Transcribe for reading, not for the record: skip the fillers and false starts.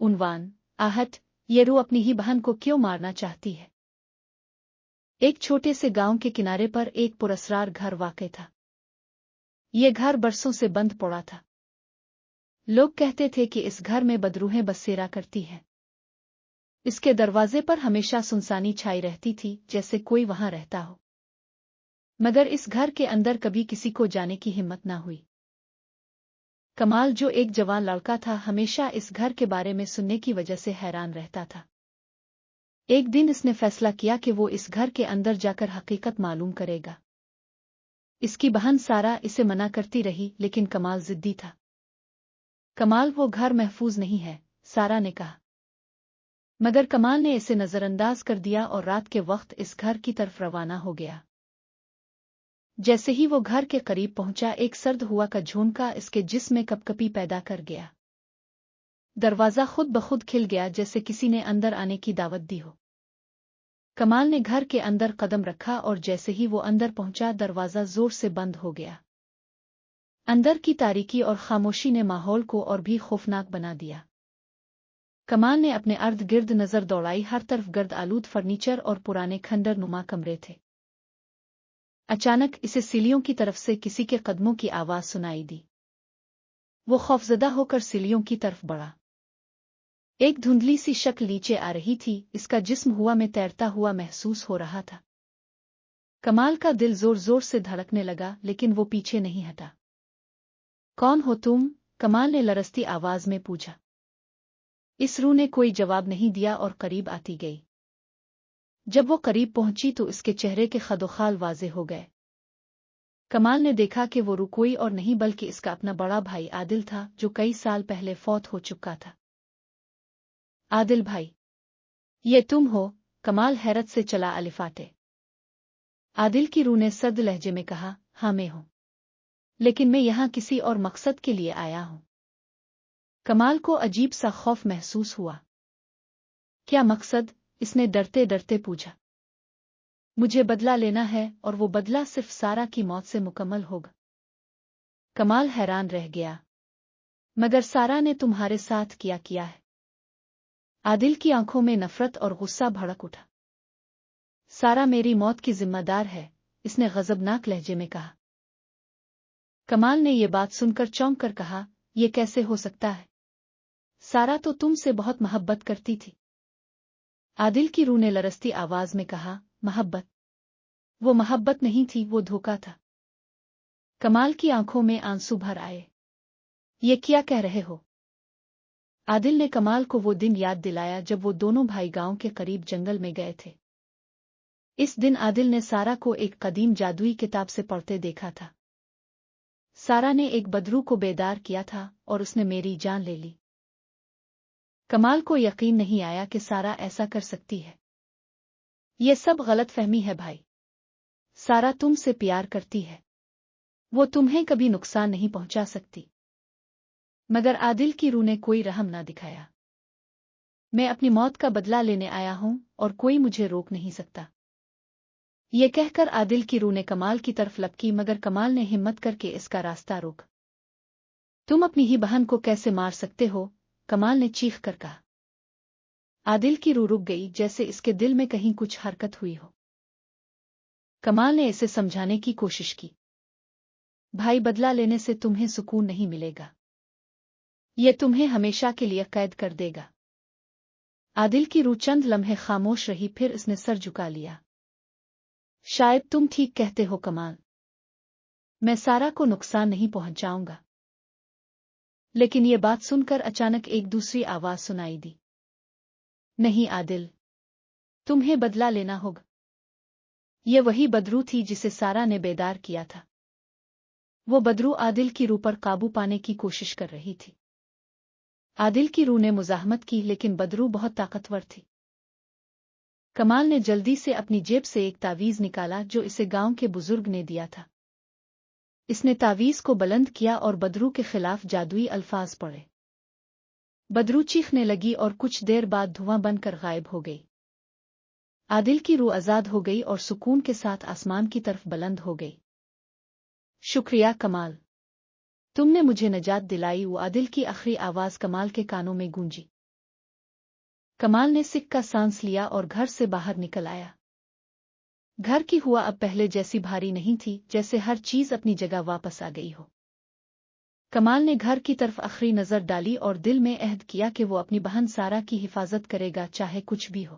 उन्वान, आहट, ये रू अपनी ही बहन को क्यों मारना चाहती है। एक छोटे से गांव के किनारे पर एक पुरस्कार घर वाक़ था। ये घर बरसों से बंद पड़ा था। लोग कहते थे कि इस घर में बदरूहें बसेरा करती हैं। इसके दरवाजे पर हमेशा सुनसानी छाई रहती थी, जैसे कोई वहां रहता हो। मगर इस घर के अंदर कभी किसी को जाने की हिम्मत न हुई। कमाल, जो एक जवान लड़का था, हमेशा इस घर के बारे में सुनने की वजह से हैरान रहता था। एक दिन इसने फैसला किया कि वो इस घर के अंदर जाकर हकीकत मालूम करेगा। इसकी बहन सारा इसे मना करती रही, लेकिन कमाल जिद्दी था। कमाल, वो घर महफूज नहीं है, सारा ने कहा। मगर कमाल ने इसे नजरअंदाज कर दिया और रात के वक्त इस घर की तरफ रवाना हो गया। जैसे ही वो घर के करीब पहुंचा, एक सर्द हुआ का झोंका इसके जिस्म में कपकपी पैदा कर गया। दरवाजा खुद ब खुद खिल गया, जैसे किसी ने अंदर आने की दावत दी हो। कमाल ने घर के अंदर कदम रखा और जैसे ही वो अंदर पहुंचा, दरवाजा जोर से बंद हो गया। अंदर की तारीकी और खामोशी ने माहौल को और भी खौफनाक बना दिया। कमाल ने अपने अर्द गिर्द नजर दौड़ाई, हर तरफ गर्द आलूद फर्नीचर और पुराने खंडर नुमा कमरे थे। अचानक इसे सीढ़ियों की तरफ से किसी के कदमों की आवाज सुनाई दी। वो खौफजदा होकर सीढ़ियों की तरफ बढ़ा। एक धुंधली सी शक्ल नीचे आ रही थी, इसका जिस्म हवा में तैरता हुआ महसूस हो रहा था। कमाल का दिल जोर जोर से धड़कने लगा, लेकिन वो पीछे नहीं हटा। कौन हो तुम? कमाल ने लरसती आवाज में पूछा। इस रूह ने कोई जवाब नहीं दिया और करीब आती गई। जब वो करीब पहुंची तो इसके चेहरे के खदोखाल वाजे हो गए। कमाल ने देखा कि वो रूह कोई और नहीं बल्कि इसका अपना बड़ा भाई आदिल था, जो कई साल पहले फौत हो चुका था। आदिल भाई, ये तुम हो? कमाल हैरत से चला अलिफाटे। आदिल की रूह ने सर्द लहजे में कहा, हाँ मैं हूं, लेकिन मैं यहां किसी और मकसद के लिए आया हूं। कमाल को अजीब सा खौफ महसूस हुआ। क्या मकसद? इसने डरते डरते पूछा। मुझे बदला लेना है, और वो बदला सिर्फ सारा की मौत से मुकम्मल होगा। कमाल हैरान रह गया। मगर सारा ने तुम्हारे साथ किया है। आदिल की आंखों में नफरत और गुस्सा भड़क उठा। सारा मेरी मौत की जिम्मेदार है, इसने गजबनाक लहजे में कहा। कमाल ने ये बात सुनकर चौंक कर कहा, यह कैसे हो सकता है? सारा तो तुमसे बहुत मोहब्बत करती थी। आदिल की रूह ने लरसती आवाज में कहा, मोहब्बत? वो मोहब्बत नहीं थी, वो धोखा था। कमाल की आंखों में आंसू भर आए। ये क्या कह रहे हो? आदिल ने कमाल को वो दिन याद दिलाया जब वो दोनों भाई गांव के करीब जंगल में गए थे। इस दिन आदिल ने सारा को एक कदीम जादुई किताब से पढ़ते देखा था। सारा ने एक बदरू को बेदार किया था और उसने मेरी जान ले ली। कमाल को यकीन नहीं आया कि सारा ऐसा कर सकती है। ये सब गलतफहमी है भाई। सारा तुमसे प्यार करती है, वो तुम्हें कभी नुकसान नहीं पहुंचा सकती। मगर आदिल की रूह ने कोई रहम ना दिखाया। मैं अपनी मौत का बदला लेने आया हूं और कोई मुझे रोक नहीं सकता। ये कहकर आदिल की रूह ने कमाल की तरफ लपकी, मगर कमाल ने हिम्मत करके इसका रास्ता रोक। तुम अपनी ही बहन को कैसे मार सकते हो? कमाल ने चीख कर कहा। आदिल की रूह रुक गई, जैसे इसके दिल में कहीं कुछ हरकत हुई हो। कमाल ने इसे समझाने की कोशिश की। भाई, बदला लेने से तुम्हें सुकून नहीं मिलेगा, ये तुम्हें हमेशा के लिए कैद कर देगा। आदिल की रूह चंद लम्हे खामोश रही, फिर इसने सर झुका लिया। शायद तुम ठीक कहते हो कमाल, मैं सारा को नुकसान नहीं पहुंचाऊंगा। लेकिन ये बात सुनकर अचानक एक दूसरी आवाज सुनाई दी। नहीं आदिल, तुम्हें बदला लेना होगा। ये वही बदरू थी जिसे सारा ने बेदार किया था। वो बदरू आदिल की रूह पर काबू पाने की कोशिश कर रही थी। आदिल की रूह ने मुजाहमत की, लेकिन बदरू बहुत ताकतवर थी। कमाल ने जल्दी से अपनी जेब से एक तावीज निकाला जो इसे गांव के बुजुर्ग ने दिया था। इसने तावीज को बुलंद किया और बदरू के खिलाफ जादुई अल्फाज पढ़े। बदरू चीखने लगी और कुछ देर बाद धुआं बनकर गायब हो गई। आदिल की रूह आजाद हो गई और सुकून के साथ आसमान की तरफ बुलंद हो गई। शुक्रिया कमाल, تم نے مجھے نجات دلائی، وہ عادل کی آخری آواز کمال کے کانوں میں گونجی۔ کمال نے سکھ کا سانس لیا اور گھر سے باہر نکل آیا۔ گھر کی ہوا اب پہلے جیسی بھاری نہیں تھی، جیسے ہر چیز اپنی جگہ واپس آ گئی ہو۔ کمال نے گھر کی طرف آخری نظر ڈالی اور دل میں عہد کیا کہ وہ اپنی بہن سارا کی حفاظت کرے گا، چاہے کچھ بھی ہو۔